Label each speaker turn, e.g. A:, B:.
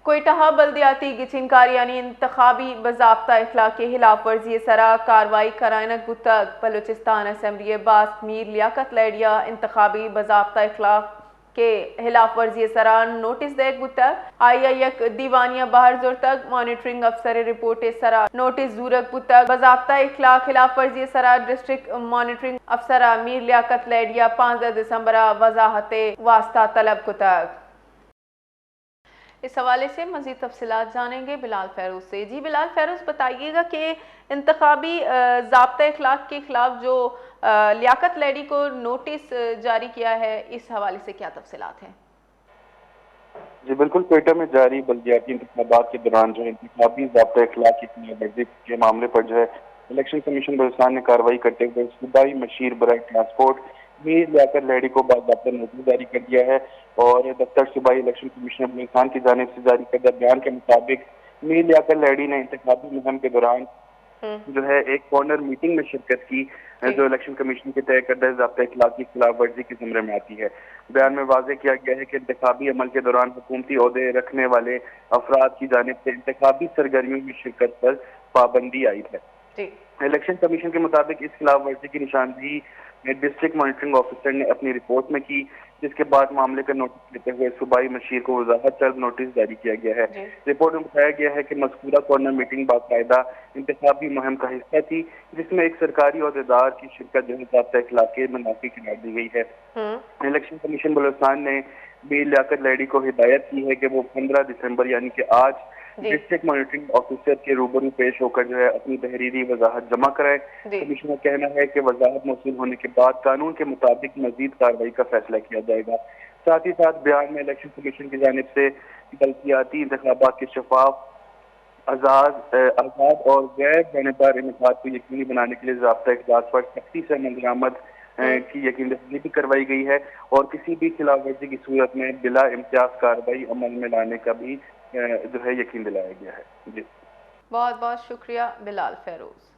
A: कोयटा बल्दियाती गिचिनकारी यानी इंतखाबी बज़ाब्ता इखलाक के खिलाफ वर्जी सरा कार्रवाई कराना गुतक बलूचिस्तान असम्बली बास मीर लियाकत लैडिया इंतखाबी बज़ाब्ता इखलाक के खिलाफ वर्जी सरा नोटिस दे गुतक आई दीवानिया बाहर जोर तक मॉनिटरिंग अफसर रिपोर्ट सरा नोटिस जूरक गुतक बज़ाब्ता इखलाक खिलाफ वर्जी सरा डिस्ट्रिक्ट मॉनिटरिंग अफसर मीर लियाकत लैडिया 5 दिसंबर वजाहत वास्ता तलब गुतक। इस हवाले से मज़ीद तफसीलात जानेंगे बिलाल फ़ैरोज़ से। जी बिलाल फ़ैरोज़, बताइएगा कि इंतखाबी ज़ाब्ता इखलाक के खिलाफ जो लियाकत लैडी को नोटिस जारी किया है, इस हवाले से क्या तफसीलात हैं?
B: जी बिल्कुल, कोयटा में जारी बल्दियाती इंतखाबात के दौरान जो है इंतखाबी ज़ाब्ता इखलाक की खिलाफवर्जी के मामले पर जो है इलेक्शन कमीशन बलूचिस्तान ने कार्रवाई करते हुए सूबाई मशीर बराए ट्रांसपोर्ट मीर लियाकत लैडी को बाकायदा नोटिस जारी कर दिया है। और दफ्तर सूबाई इलेक्शन कमीशनर बलूचिस्तान की जानिब से जारी करदा बयान के मुताबिक मीर लियाकत लैडी ने इंतखाबी मुहिम के दौरान जो है एक कॉर्नर मीटिंग में शिरकत की, जो इलेक्शन कमीशन के तय करदा ज़ाब्ता इखलाक की खिलाफ वर्जी के ज़िम्मे में आती है। बयान में वाज़ेह किया गया है कि इंतखाबी अमल के दौरान हुकूमती ओहदे रखने वाले अफराद की जानिब से इंतखाबी सरगर्मियों में शिरकत पर पाबंदी आयद है। इलेक्शन कमीशन के मुताबिक इस खिलाफ वर्जी की निशानदेही डिस्ट्रिक्ट मॉनिटरिंग ऑफिसर ने अपनी रिपोर्ट में की, जिसके बाद मामले का नोटिस लेते हुए सूबाई मशीर को वजाहत तलब नोटिस जारी किया गया है। रिपोर्ट में बताया गया है कि मज़कूरा कॉर्नर मीटिंग बाकायदा इंतखाबी मुहिम का हिस्सा थी, जिसमें एक सरकारी अहदेदार की शिरकत जो है ज़ाब्ता इखलाक के मुनाफी करार दी गई है। इलेक्शन कमीशन बलूचिस्तान ने मीर लियाकत लैडी को हिदायत की है कि वो 15 दिसंबर यानी कि आज डिस्ट्रिक्ट मॉनिटरिंग ऑफिसर के रूबरू पेश होकर जो है अपनी तहरीरी वजाहत जमा कराए। कमीशन का कहना है कि वजाहत मौसूल होने के बाद कानून के मुताबिक मजीद कार्रवाई का फैसला किया जाएगा। साथ ही साथ बयान में इलेक्शन कमीशन की जानिब से बल्दियाती इंतखाबात के शफाफ, आज़ाद और गैर जानबदार इनेकाद को यकीनी बनाने के लिए ज़ाब्ता इखलाक पर सख्ती से अमल की यकीन दहानी भी करवाई गई है और किसी भी खिलाफ वर्जी की सूरत में बिला इम्तियाज कार्रवाई अमल में लाने का भी जो है यकीन दिलाया गया है। जी
A: बहुत बहुत शुक्रिया बिलाल फ़ैरोज़।